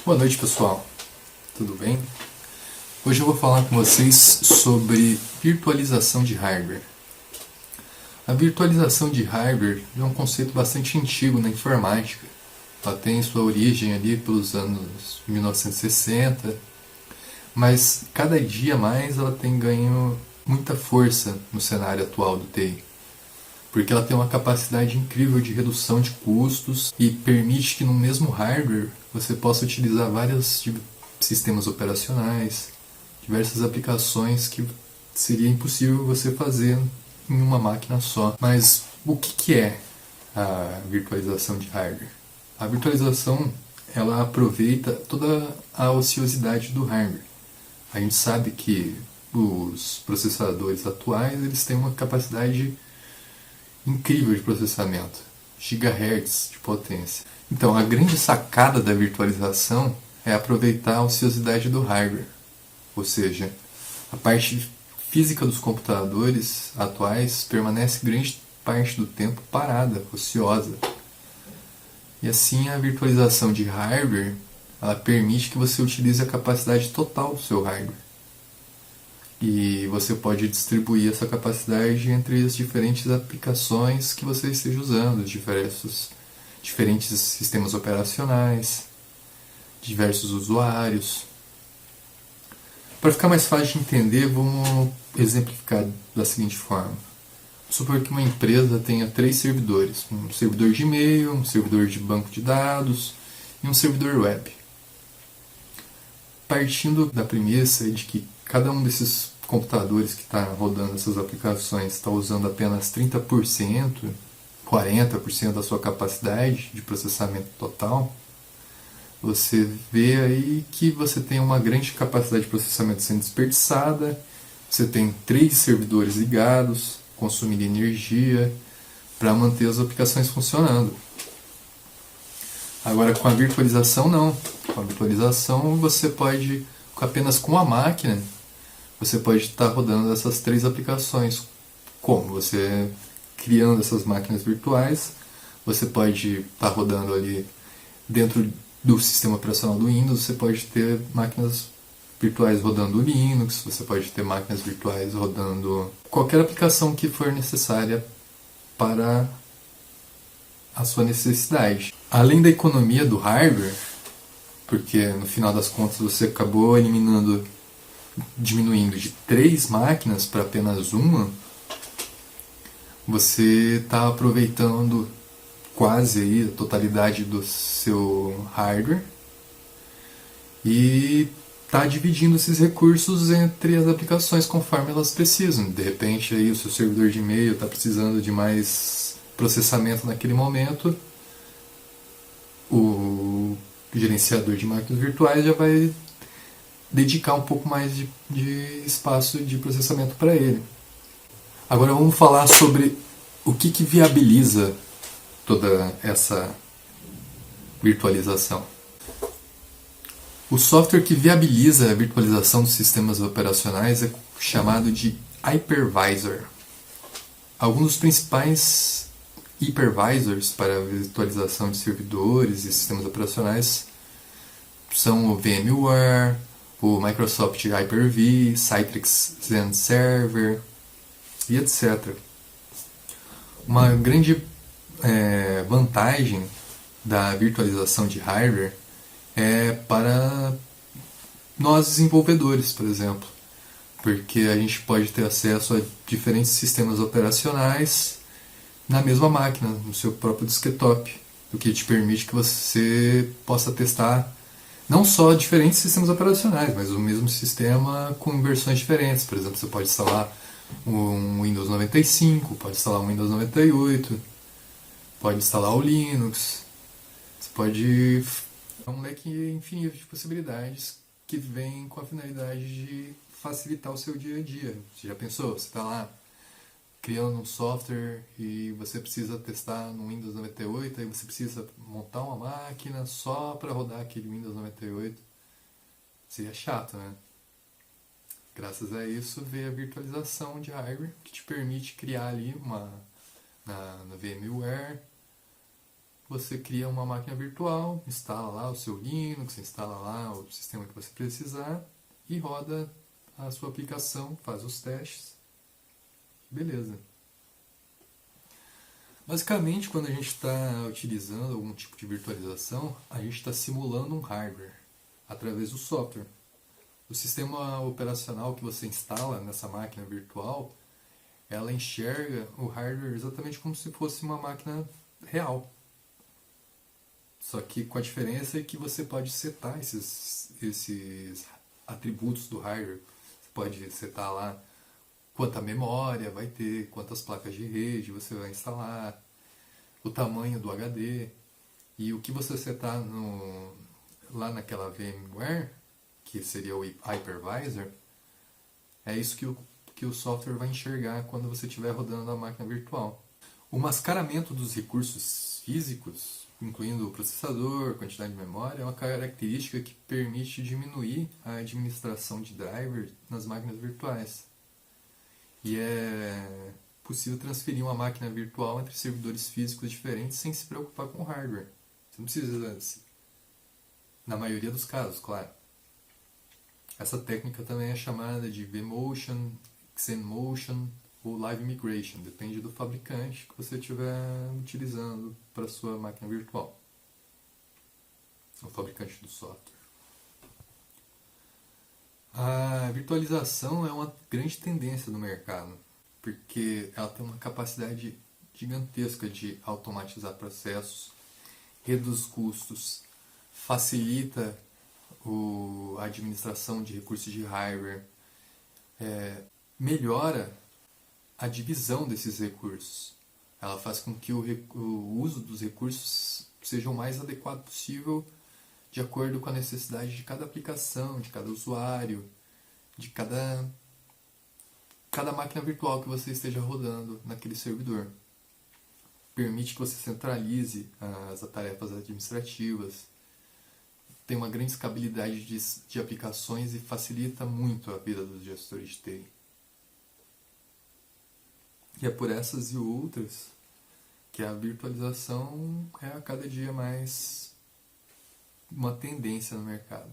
Boa noite, pessoal. Tudo bem? Hoje eu vou falar com vocês sobre virtualização de hardware. A virtualização de hardware é um conceito bastante antigo na informática. Ela tem sua origem ali pelos anos 1960, mas cada dia mais ela tem ganho muita força no cenário atual do TI. Porque ela tem uma capacidade incrível de redução de custos e permite que no mesmo hardware você possa utilizar vários sistemas operacionais, diversas aplicações que seria impossível você fazer em uma máquina só. Mas o que é a virtualização de hardware? A virtualização ela aproveita toda a ociosidade do hardware. A gente sabe que os processadores atuais eles têm uma capacidade incrível de processamento, gigahertz de potência. Então, a grande sacada da virtualização é aproveitar a ociosidade do hardware, ou seja, a parte física dos computadores atuais permanece grande parte do tempo parada, ociosa. E assim a virtualização de hardware ela permite que você utilize a capacidade total do seu hardware. E você pode distribuir essa capacidade entre as diferentes aplicações que você esteja usando, diferentes sistemas operacionais, diversos usuários. Para ficar mais fácil de entender, vamos exemplificar da seguinte forma. Vamos supor que uma empresa tenha 3 servidores, um servidor de e-mail, um servidor de banco de dados e um servidor web. Partindo da premissa de que cada um desses computadores que está rodando essas aplicações está usando apenas 30%, 40% da sua capacidade de processamento total, você vê aí que você tem uma grande capacidade de processamento sendo desperdiçada, você tem 3 servidores ligados, consumindo energia para manter as aplicações funcionando. Agora com a virtualização não. Com a virtualização você pode, apenas com a máquina, você pode estar rodando essas 3 aplicações. Como? Você criando essas máquinas virtuais, você pode estar rodando ali dentro do sistema operacional do Windows, você pode ter máquinas virtuais rodando Linux, você pode ter máquinas virtuais rodando qualquer aplicação que for necessária para a sua necessidade. Além da economia do hardware, porque no final das contas você acabou diminuindo de 3 máquinas para apenas uma, você está aproveitando quase aí a totalidade do seu hardware e está dividindo esses recursos entre as aplicações conforme elas precisam. De repente aí o seu servidor de e-mail está precisando de mais processamento naquele momento, o gerenciador de máquinas virtuais já vai dedicar um pouco mais de espaço de processamento para ele. Agora vamos falar sobre o que viabiliza toda essa virtualização. O software que viabiliza a virtualização dos sistemas operacionais é chamado de hypervisor. Alguns dos principais hypervisors para a virtualização de servidores e sistemas operacionais são o VMware, o Microsoft Hyper-V, Citrix Zen Server e etc. Uma grande vantagem da virtualização de hardware é para nós desenvolvedores, por exemplo, porque a gente pode ter acesso a diferentes sistemas operacionais na mesma máquina, no seu próprio desktop, o que te permite que você possa testar não só diferentes sistemas operacionais, mas o mesmo sistema com versões diferentes. Por exemplo, você pode instalar um Windows 95, pode instalar um Windows 98, pode instalar o Linux. Você pode... É um leque infinito de possibilidades que vem com a finalidade de facilitar o seu dia a dia. Você já pensou? Você está lá criando um software e você precisa testar no Windows 98, aí você precisa montar uma máquina só para rodar aquele Windows 98. Seria chato, né? Graças a isso veio a virtualização de hardware, que te permite criar ali na VMware, você cria uma máquina virtual, instala lá o seu Linux, instala lá o sistema que você precisar e roda a sua aplicação, faz os testes. Beleza. Basicamente, quando a gente está utilizando algum tipo de virtualização, a gente está simulando um hardware através do software. O sistema operacional que você instala nessa máquina virtual, ela enxerga o hardware exatamente como se fosse uma máquina real. Só que com a diferença que você pode setar esses atributos do hardware. Você pode setar lá quanta memória vai ter, quantas placas de rede você vai instalar, o tamanho do HD. E o que você setar lá naquela VMware, que seria o hypervisor, é isso que o software vai enxergar quando você estiver rodando a máquina virtual. O mascaramento dos recursos físicos, incluindo o processador, quantidade de memória, é uma característica que permite diminuir a administração de drivers nas máquinas virtuais. E é possível transferir uma máquina virtual entre servidores físicos diferentes sem se preocupar com o hardware. Você não precisa, na maioria dos casos, claro. Essa técnica também é chamada de vMotion, XeMotion ou Live Migration, depende do fabricante que você estiver utilizando para a sua máquina virtual, o fabricante do software. A virtualização é uma grande tendência no mercado, porque ela tem uma capacidade gigantesca de automatizar processos, reduz custos, facilita a administração de recursos de hardware, melhora a divisão desses recursos. Ela faz com que o uso dos recursos seja o mais adequado possível de acordo com a necessidade de cada aplicação, de cada usuário, de cada máquina virtual que você esteja rodando naquele servidor. Permite que você centralize as tarefas administrativas, tem uma grande escalabilidade de aplicações e facilita muito a vida dos gestores de TI. E é por essas e outras que a virtualização é a cada dia mais uma tendência no mercado.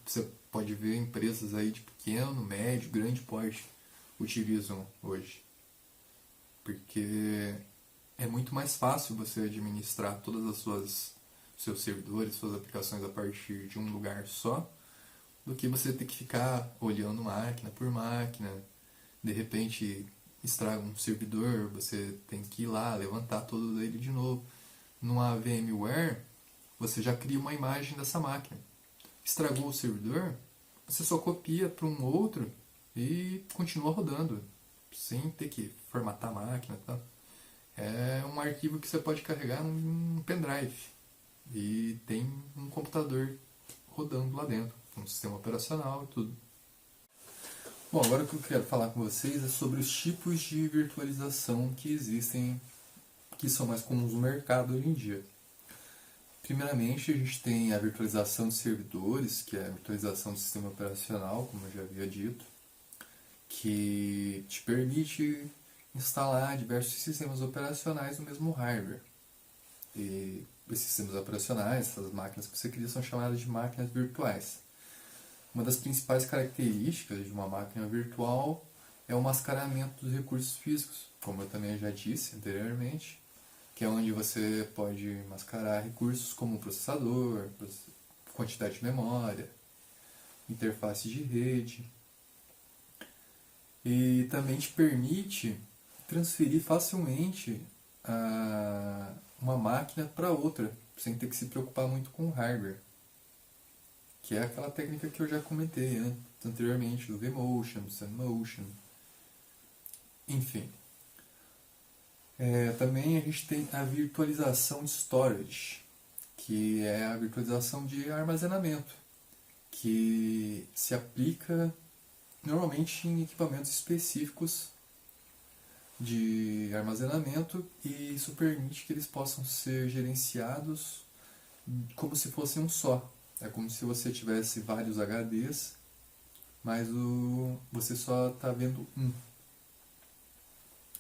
Você pode ver empresas aí de pequeno, médio, grande porte utilizam hoje. Porque é muito mais fácil você administrar todas as seus servidores, suas aplicações a partir de um lugar só, do que você ter que ficar olhando máquina por máquina. De repente estraga um servidor, você tem que ir lá, levantar todo ele de novo. Numa VMware, você já cria uma imagem dessa máquina. Estragou o servidor, você só copia para um outro e continua rodando, sem ter que formatar a máquina. Tá? É um arquivo que você pode carregar num pendrive e tem um computador rodando lá dentro, com um sistema operacional e tudo. Bom, agora o que eu quero falar com vocês é sobre os tipos de virtualização que existem, que são mais comuns no mercado hoje em dia. Primeiramente, a gente tem a virtualização de servidores, que é a virtualização do sistema operacional, como eu já havia dito, que te permite instalar diversos sistemas operacionais no mesmo hardware. E esses sistemas operacionais, essas máquinas que você cria, são chamadas de máquinas virtuais. Uma das principais características de uma máquina virtual é o mascaramento dos recursos físicos, como eu também já disse anteriormente, que é onde você pode mascarar recursos como processador, quantidade de memória, interface de rede. E também te permite transferir facilmente uma máquina para outra, sem ter que se preocupar muito com o hardware. Que é aquela técnica que eu já comentei anteriormente, do vMotion, do XeMotion. Enfim. Também a gente tem a virtualização de storage, que é a virtualização de armazenamento, que se aplica normalmente em equipamentos específicos de armazenamento, e isso permite que eles possam ser gerenciados como se fossem um só. É como se você tivesse vários HDs, mas você só está vendo um.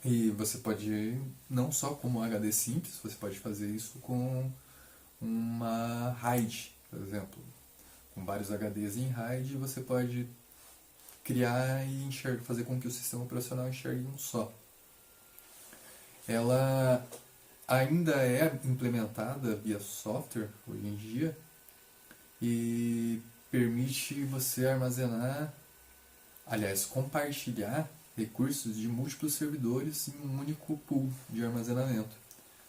E você pode, não só como um HD simples, você pode fazer isso com uma RAID, por exemplo. Com vários HDs em RAID, você pode criar e fazer com que o sistema operacional enxergue um só. Ela ainda é implementada via software hoje em dia e permite você armazenar, aliás, compartilhar recursos de múltiplos servidores em um único pool de armazenamento,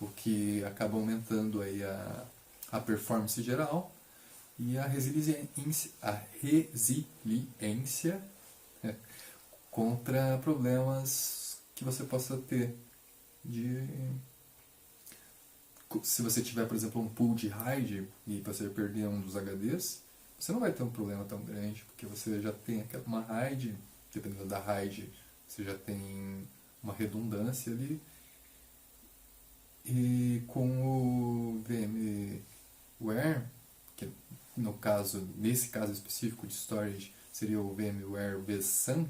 o que acaba aumentando aí a performance geral e a resiliência contra problemas que você possa ter de se você tiver, por exemplo, um pool de RAID e você perder um dos HDs, você não vai ter um problema tão grande, porque você já tem uma RAID, dependendo da RAID, você já tem uma redundância ali. E com o VMware, que no caso, nesse caso específico de storage, seria o VMware vSAN,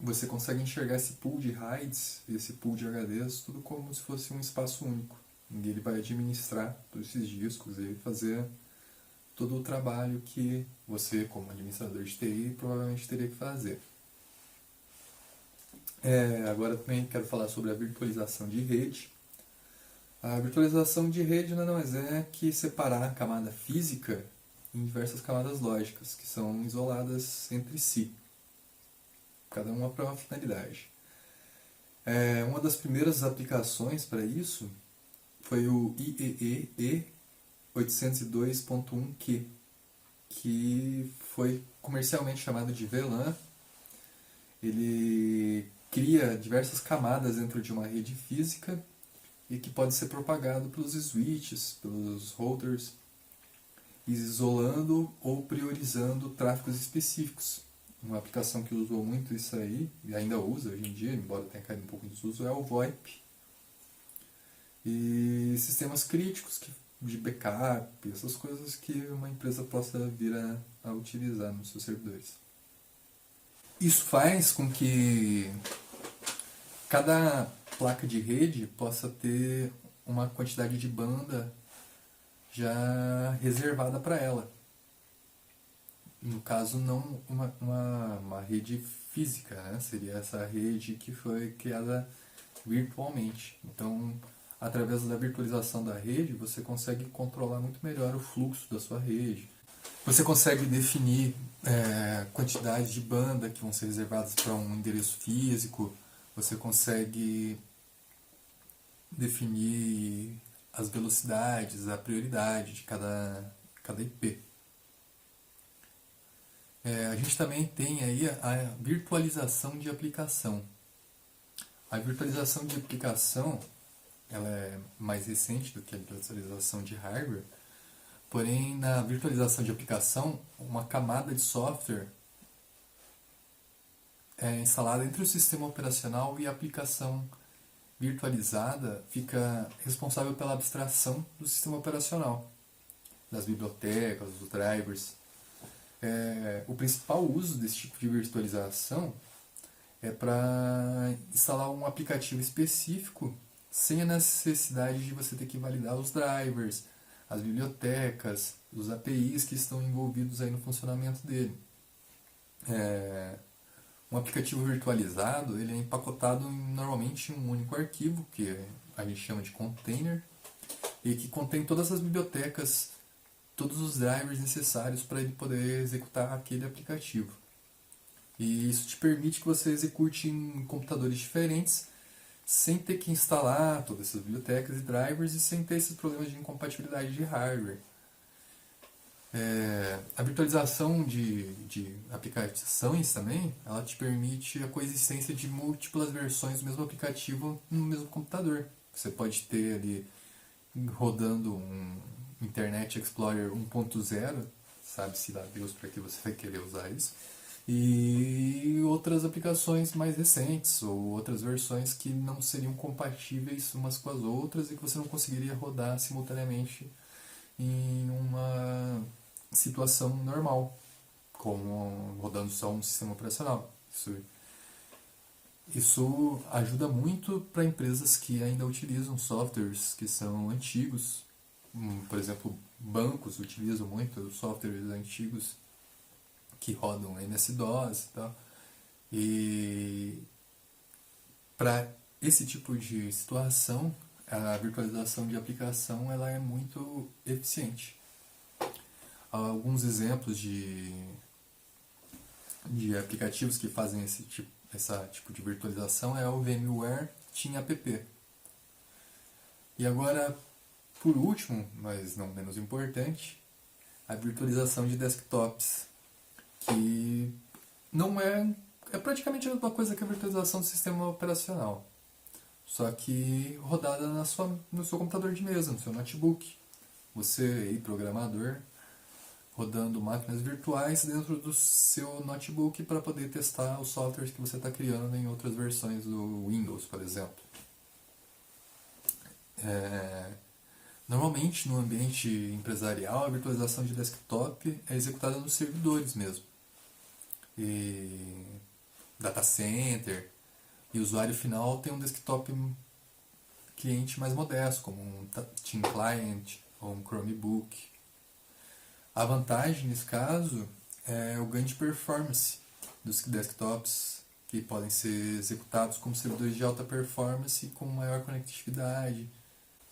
você consegue enxergar esse pool de RAIDs e esse pool de HDs tudo como se fosse um espaço único. E ele vai administrar todos esses discos e fazer todo o trabalho que você, como administrador de TI, provavelmente teria que fazer. Agora também quero falar sobre a virtualização de rede. A virtualização de rede nada mais é que separar a camada física em diversas camadas lógicas, que são isoladas entre si, cada uma para uma finalidade. Uma das primeiras aplicações para isso foi o IEEE 802.1Q, que foi comercialmente chamado de VLAN. Ele cria diversas camadas dentro de uma rede física e que pode ser propagado pelos switches, pelos routers, isolando ou priorizando tráfegos específicos. Uma aplicação que usou muito isso aí, e ainda usa hoje em dia, embora tenha caído um pouco em desuso, é o VoIP. E sistemas críticos de backup, essas coisas que uma empresa possa vir a utilizar nos seus servidores. Isso faz com que cada placa de rede possa ter uma quantidade de banda já reservada para ela. No caso, não uma rede física, né? Seria essa rede que foi criada virtualmente. Então, através da virtualização da rede, você consegue controlar muito melhor o fluxo da sua rede. Você consegue definir quantidades de banda que vão ser reservadas para um endereço físico. Você consegue definir as velocidades, a prioridade de cada IP. A gente também tem aí a virtualização de aplicação. A virtualização de aplicação ela é mais recente do que a virtualização de hardware, porém na virtualização de aplicação, uma camada de software é instalada entre o sistema operacional e a aplicação virtualizada fica responsável pela abstração do sistema operacional, das bibliotecas, dos drivers. O principal uso desse tipo de virtualização é para instalar um aplicativo específico sem a necessidade de você ter que validar os drivers, as bibliotecas, os APIs que estão envolvidos aí no funcionamento dele. Um aplicativo virtualizado ele é empacotado normalmente em um único arquivo, que a gente chama de container, e que contém todas as bibliotecas, todos os drivers necessários para ele poder executar aquele aplicativo. E isso te permite que você execute em computadores diferentes, sem ter que instalar todas essas bibliotecas e drivers e sem ter esses problemas de incompatibilidade de hardware. A virtualização de aplicações também, ela te permite a coexistência de múltiplas versões do mesmo aplicativo no mesmo computador. Você pode ter ali rodando um Internet Explorer 1.0, sabe-se lá Deus para que você vai querer usar isso, e outras aplicações mais recentes ou outras versões que não seriam compatíveis umas com as outras e que você não conseguiria rodar simultaneamente em uma situação normal, como rodando só um sistema operacional. Isso ajuda muito para empresas que ainda utilizam softwares que são antigos. Por exemplo, bancos utilizam muito softwares antigos que rodam MS-DOS e tal. E para esse tipo de situação, a virtualização de aplicação ela é muito eficiente. Alguns exemplos de aplicativos que fazem esse tipo de virtualização é o VMware TeamApp. E agora, por último, mas não menos importante, a virtualização de desktops, que não é praticamente a mesma coisa que a virtualização do sistema operacional, só que rodada no seu computador de mesa, no seu notebook. Você aí, programador, rodando máquinas virtuais dentro do seu notebook para poder testar os softwares que você está criando em outras versões do Windows, por exemplo. Normalmente, no ambiente empresarial, a virtualização de desktop é executada nos servidores mesmo. E data center, e o usuário final tem um desktop cliente mais modesto, como um Team Client ou um Chromebook. A vantagem nesse caso é o ganho de performance dos desktops, que podem ser executados como servidores de alta performance com maior conectividade.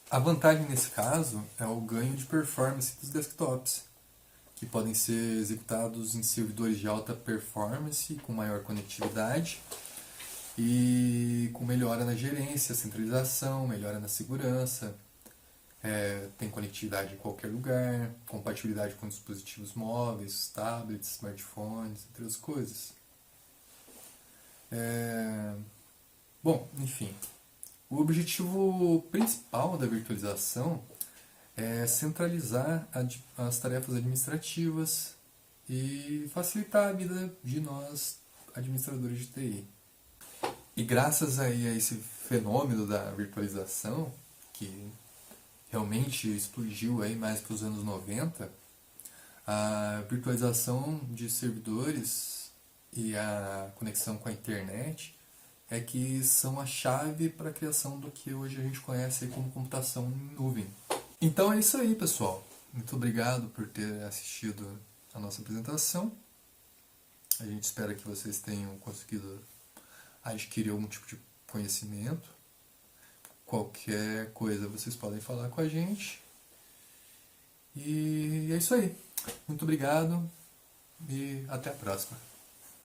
A vantagem nesse caso é o ganho de performance dos desktops, que podem ser executados em servidores de alta performance com maior conectividade e com melhora na gerência, centralização, melhora na segurança. Tem conectividade em qualquer lugar, compatibilidade com dispositivos móveis, tablets, smartphones, entre outras coisas. Bom, enfim, o objetivo principal da virtualização é centralizar as tarefas administrativas e facilitar a vida de nós, administradores de TI. E graças aí a esse fenômeno da virtualização, que realmente explodiu aí mais para os anos 90, a virtualização de servidores e a conexão com a internet é que são a chave para a criação do que hoje a gente conhece aí como computação em nuvem. Então é isso aí, pessoal. Muito obrigado por ter assistido a nossa apresentação. A gente espera que vocês tenham conseguido adquirir algum tipo de conhecimento. Qualquer coisa vocês podem falar com a gente. E é isso aí. Muito obrigado e até a próxima.